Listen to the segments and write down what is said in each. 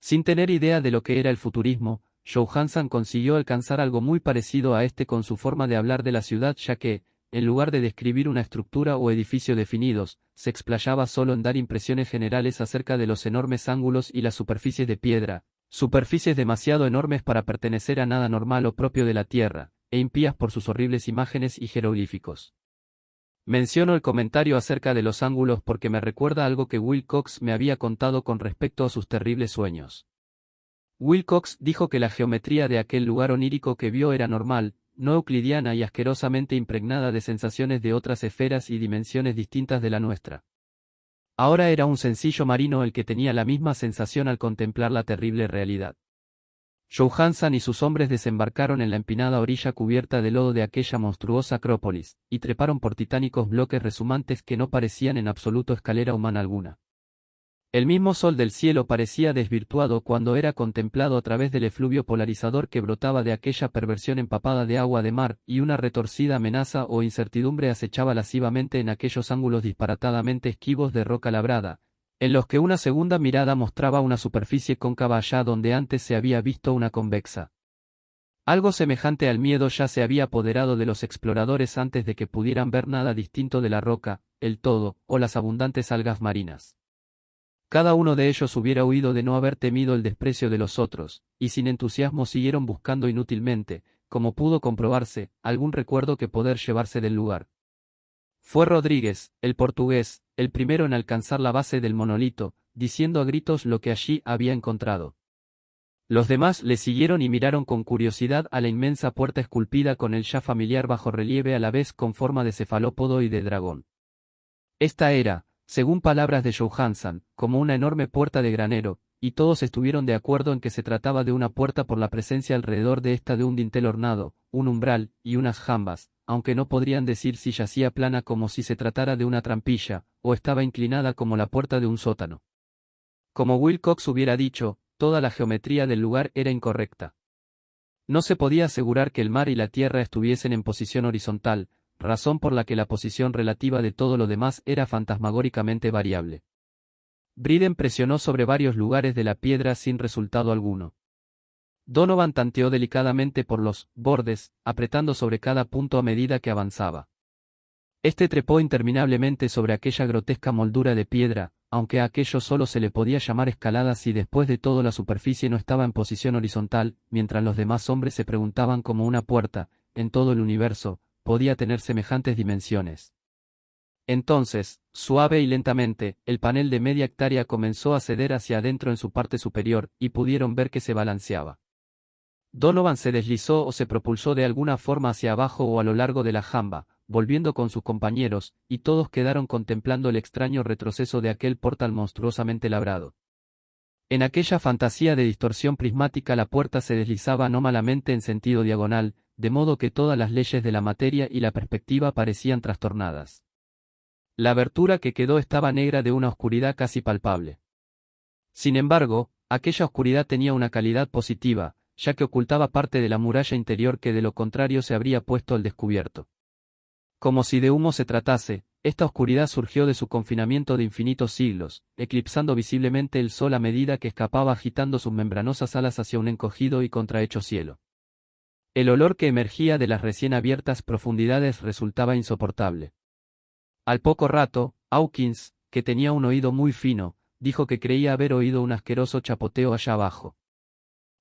Sin tener idea de lo que era el futurismo, Johansson consiguió alcanzar algo muy parecido a este con su forma de hablar de la ciudad, ya que, en lugar de describir una estructura o edificio definidos, se explayaba solo en dar impresiones generales acerca de los enormes ángulos y las superficies de piedra, superficies demasiado enormes para pertenecer a nada normal o propio de la Tierra, e impías por sus horribles imágenes y jeroglíficos. Menciono el comentario acerca de los ángulos porque me recuerda algo que Wilcox me había contado con respecto a sus terribles sueños. Wilcox dijo que la geometría de aquel lugar onírico que vio era normal, no euclidiana y asquerosamente impregnada de sensaciones de otras esferas y dimensiones distintas de la nuestra. Ahora era un sencillo marino el que tenía la misma sensación al contemplar la terrible realidad. Johansson y sus hombres desembarcaron en la empinada orilla cubierta de lodo de aquella monstruosa acrópolis, y treparon por titánicos bloques resumantes que no parecían en absoluto escalera humana alguna. El mismo sol del cielo parecía desvirtuado cuando era contemplado a través del efluvio polarizador que brotaba de aquella perversión empapada de agua de mar, y una retorcida amenaza o incertidumbre acechaba lascivamente en aquellos ángulos disparatadamente esquivos de roca labrada, en los que una segunda mirada mostraba una superficie cóncava allá donde antes se había visto una convexa. Algo semejante al miedo ya se había apoderado de los exploradores antes de que pudieran ver nada distinto de la roca, el todo, o las abundantes algas marinas. Cada uno de ellos hubiera huido de no haber temido el desprecio de los otros, y sin entusiasmo siguieron buscando inútilmente, como pudo comprobarse, algún recuerdo que poder llevarse del lugar. Fue Rodríguez, el portugués, el primero en alcanzar la base del monolito, diciendo a gritos lo que allí había encontrado. Los demás le siguieron y miraron con curiosidad a la inmensa puerta esculpida con el ya familiar bajorrelieve a la vez con forma de cefalópodo y de dragón. Esta era, según palabras de Johansson, como una enorme puerta de granero, y todos estuvieron de acuerdo en que se trataba de una puerta por la presencia alrededor de esta de un dintel ornado, un umbral, y unas jambas, aunque no podrían decir si yacía plana como si se tratara de una trampilla, o estaba inclinada como la puerta de un sótano. Como Wilcox hubiera dicho, toda la geometría del lugar era incorrecta. No se podía asegurar que el mar y la tierra estuviesen en posición horizontal, razón por la que la posición relativa de todo lo demás era fantasmagóricamente variable. Briden presionó sobre varios lugares de la piedra sin resultado alguno. Donovan tanteó delicadamente por los bordes, apretando sobre cada punto a medida que avanzaba. Este trepó interminablemente sobre aquella grotesca moldura de piedra, aunque a aquello solo se le podía llamar escalada si después de todo la superficie no estaba en posición horizontal, mientras los demás hombres se preguntaban cómo una puerta, en todo el universo, podía tener semejantes dimensiones. Entonces, suave y lentamente, el panel de media hectárea comenzó a ceder hacia adentro en su parte superior, y pudieron ver que se balanceaba. Donovan se deslizó o se propulsó de alguna forma hacia abajo o a lo largo de la jamba, volviendo con sus compañeros, y todos quedaron contemplando el extraño retroceso de aquel portal monstruosamente labrado. En aquella fantasía de distorsión prismática la puerta se deslizaba anómalamente en sentido diagonal, de modo que todas las leyes de la materia y la perspectiva parecían trastornadas. La abertura que quedó estaba negra de una oscuridad casi palpable. Sin embargo, aquella oscuridad tenía una calidad positiva, ya que ocultaba parte de la muralla interior que de lo contrario se habría puesto al descubierto. Como si de humo se tratase, esta oscuridad surgió de su confinamiento de infinitos siglos, eclipsando visiblemente el sol a medida que escapaba agitando sus membranosas alas hacia un encogido y contrahecho cielo. El olor que emergía de las recién abiertas profundidades resultaba insoportable. Al poco rato, Hawkins, que tenía un oído muy fino, dijo que creía haber oído un asqueroso chapoteo allá abajo.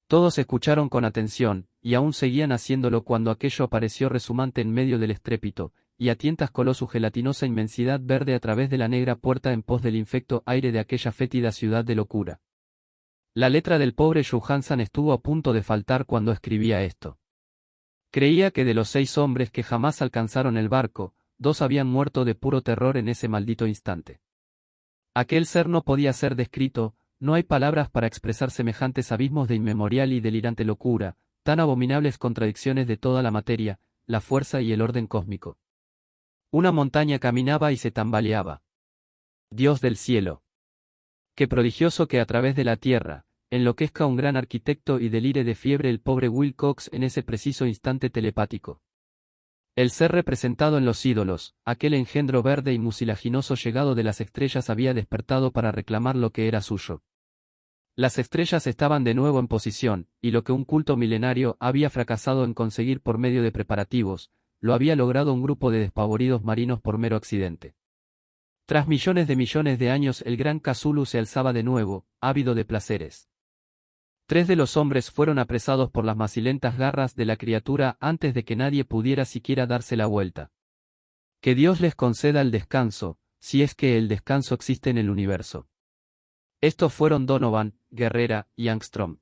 Todos escucharon con atención, y aún seguían haciéndolo cuando aquello apareció resumante en medio del estrépito, y a tientas coló su gelatinosa inmensidad verde a través de la negra puerta en pos del infecto aire de aquella fétida ciudad de locura. La letra del pobre Johansson estuvo a punto de faltar cuando escribía esto. Creía que de los 6 hombres que jamás alcanzaron el barco, 2 habían muerto de puro terror en ese maldito instante. Aquel ser no podía ser descrito, no hay palabras para expresar semejantes abismos de inmemorial y delirante locura, tan abominables contradicciones de toda la materia, la fuerza y el orden cósmico. Una montaña caminaba y se tambaleaba. Dios del cielo. Qué prodigioso que a través de la tierra, enloquezca un gran arquitecto y delire de fiebre el pobre Wilcox en ese preciso instante telepático. El ser representado en los ídolos, aquel engendro verde y mucilaginoso llegado de las estrellas había despertado para reclamar lo que era suyo. Las estrellas estaban de nuevo en posición, y lo que un culto milenario había fracasado en conseguir por medio de preparativos, lo había logrado un grupo de despavoridos marinos por mero accidente. Tras millones de años el gran Cthulhu se alzaba de nuevo, ávido de placeres. 3 de los hombres fueron apresados por las macilentas garras de la criatura antes de que nadie pudiera siquiera darse la vuelta. Que Dios les conceda el descanso, si es que el descanso existe en el universo. Estos fueron Donovan, Guerrera y Angstrom.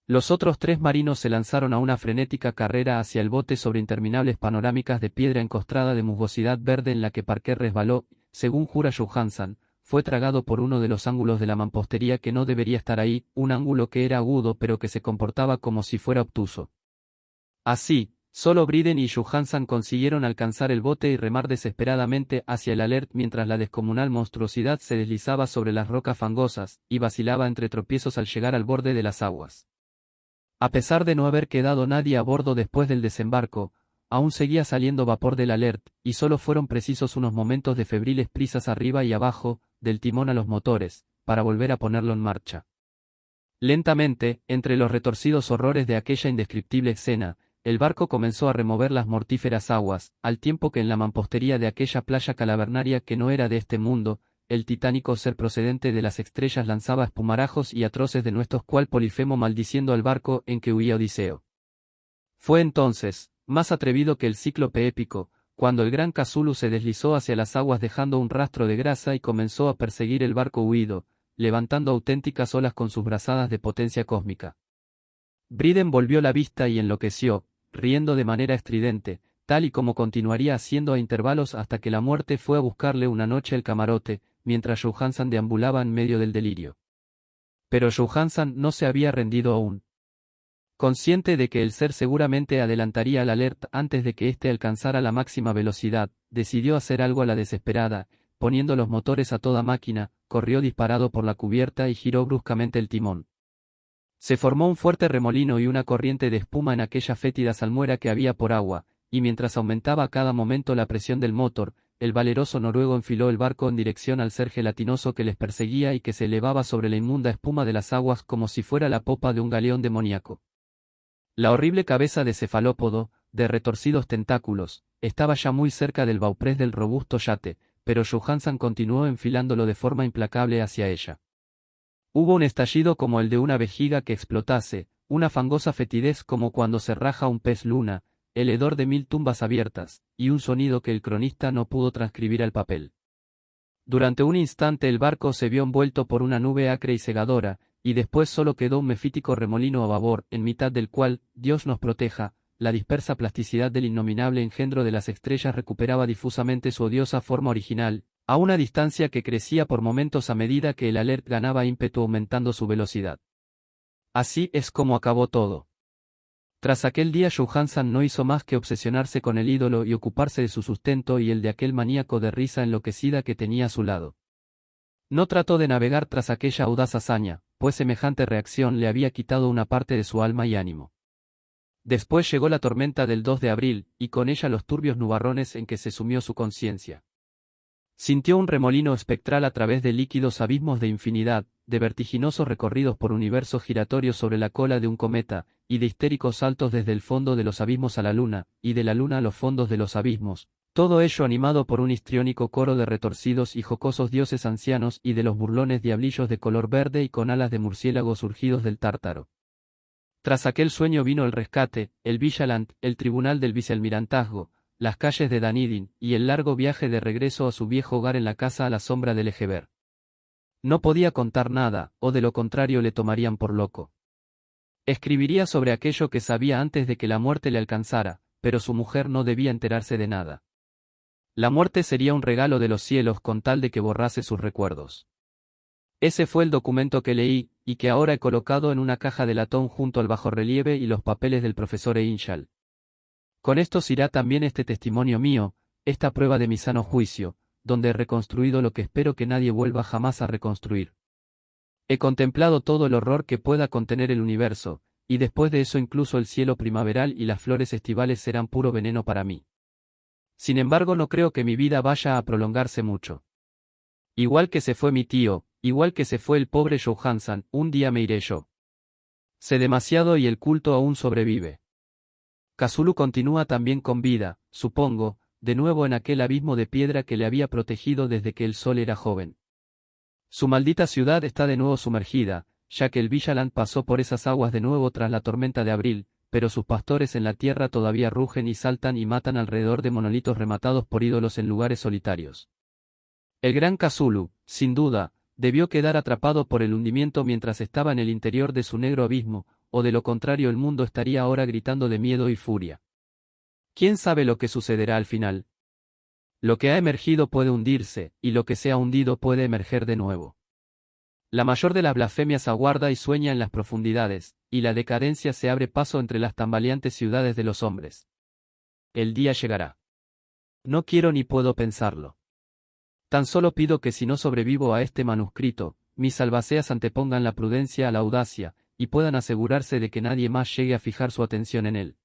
Los otros 3 marinos se lanzaron a una frenética carrera hacia el bote sobre interminables panorámicas de piedra encostrada de musgosidad verde en la que Parker resbaló, según jura Johansson, fue tragado por uno de los ángulos de la mampostería que no debería estar ahí, un ángulo que era agudo pero que se comportaba como si fuera obtuso. Así, solo Briden y Johansson consiguieron alcanzar el bote y remar desesperadamente hacia el Alert mientras la descomunal monstruosidad se deslizaba sobre las rocas fangosas, y vacilaba entre tropiezos al llegar al borde de las aguas. A pesar de no haber quedado nadie a bordo después del desembarco, aún seguía saliendo vapor del Alert, y solo fueron precisos unos momentos de febriles prisas arriba y abajo, del timón a los motores, para volver a ponerlo en marcha. Lentamente, entre los retorcidos horrores de aquella indescriptible escena, el barco comenzó a remover las mortíferas aguas, al tiempo que en la mampostería de aquella playa calavernaria que no era de este mundo, el titánico ser procedente de las estrellas lanzaba espumarajos y atroces denuestos cual Polifemo maldiciendo al barco en que huía Odiseo. Fue entonces, más atrevido que el cíclope épico, cuando el gran Cthulhu se deslizó hacia las aguas dejando un rastro de grasa y comenzó a perseguir el barco huido, levantando auténticas olas con sus brazadas de potencia cósmica. Briden volvió la vista y enloqueció, riendo de manera estridente, tal y como continuaría haciendo a intervalos hasta que la muerte fue a buscarle una noche el camarote, mientras Johansson deambulaba en medio del delirio. Pero Johansson no se había rendido aún. Consciente de que el ser seguramente adelantaría al Alert antes de que éste alcanzara la máxima velocidad, decidió hacer algo a la desesperada, poniendo los motores a toda máquina, corrió disparado por la cubierta y giró bruscamente el timón. Se formó un fuerte remolino y una corriente de espuma en aquella fétida salmuera que había por agua, y mientras aumentaba a cada momento la presión del motor, el valeroso noruego enfiló el barco en dirección al ser gelatinoso que les perseguía y que se elevaba sobre la inmunda espuma de las aguas como si fuera la popa de un galeón demoníaco. La horrible cabeza de cefalópodo, de retorcidos tentáculos, estaba ya muy cerca del bauprés del robusto yate, pero Johansson continuó enfilándolo de forma implacable hacia ella. Hubo un estallido como el de una vejiga que explotase, una fangosa fetidez como cuando se raja un pez luna, el hedor de 1000 tumbas abiertas, y un sonido que el cronista no pudo transcribir al papel. Durante un instante el barco se vio envuelto por una nube acre y cegadora, y después solo quedó un mefítico remolino a babor, en mitad del cual, Dios nos proteja, la dispersa plasticidad del innominable engendro de las estrellas recuperaba difusamente su odiosa forma original, a una distancia que crecía por momentos a medida que el Alert ganaba ímpetu aumentando su velocidad. Así es como acabó todo. Tras aquel día Johansson no hizo más que obsesionarse con el ídolo y ocuparse de su sustento y el de aquel maníaco de risa enloquecida que tenía a su lado. No trató de navegar tras aquella audaz hazaña, pues semejante reacción le había quitado una parte de su alma y ánimo. Después llegó la tormenta del 2 de abril, y con ella los turbios nubarrones en que se sumió su conciencia. Sintió un remolino espectral a través de líquidos abismos de infinidad, de vertiginosos recorridos por universos giratorios sobre la cola de un cometa, y de histéricos saltos desde el fondo de los abismos a la luna, y de la luna a los fondos de los abismos, todo ello animado por un histriónico coro de retorcidos y jocosos dioses ancianos y de los burlones diablillos de color verde y con alas de murciélago surgidos del tártaro. Tras aquel sueño vino el rescate, el Vigilant, el tribunal del vicealmirantazgo, las calles de Danidin, y el largo viaje de regreso a su viejo hogar en la casa a la sombra del Egeber. No podía contar nada, o de lo contrario le tomarían por loco. Escribiría sobre aquello que sabía antes de que la muerte le alcanzara, pero su mujer no debía enterarse de nada. La muerte sería un regalo de los cielos con tal de que borrase sus recuerdos. Ese fue el documento que leí, y que ahora he colocado en una caja de latón junto al bajorrelieve y los papeles del profesor Einshall. Con estos irá también este testimonio mío, esta prueba de mi sano juicio, donde he reconstruido lo que espero que nadie vuelva jamás a reconstruir. He contemplado todo el horror que pueda contener el universo, y después de eso incluso el cielo primaveral y las flores estivales serán puro veneno para mí. Sin embargo, no creo que mi vida vaya a prolongarse mucho. Igual que se fue mi tío, Igual que se fue el pobre Johansson, un día me iré yo. Sé demasiado y el culto aún sobrevive. Kazulu continúa también con vida, supongo, de nuevo en aquel abismo de piedra que le había protegido desde que el sol era joven. Su maldita ciudad está de nuevo sumergida, ya que el Villaland pasó por esas aguas de nuevo tras la tormenta de abril, pero sus pastores en la tierra todavía rugen y saltan y matan alrededor de monolitos rematados por ídolos en lugares solitarios. El gran Kazulu, sin duda, debió quedar atrapado por el hundimiento mientras estaba en el interior de su negro abismo, o de lo contrario el mundo estaría ahora gritando de miedo y furia. ¿Quién sabe lo que sucederá al final? Lo que ha emergido puede hundirse, y lo que se ha hundido puede emerger de nuevo. La mayor de las blasfemias aguarda y sueña en las profundidades, y la decadencia se abre paso entre las tambaleantes ciudades de los hombres. El día llegará. No quiero ni puedo pensarlo. Tan solo pido que si no sobrevivo a este manuscrito, mis albaceas antepongan la prudencia a la audacia, y puedan asegurarse de que nadie más llegue a fijar su atención en él.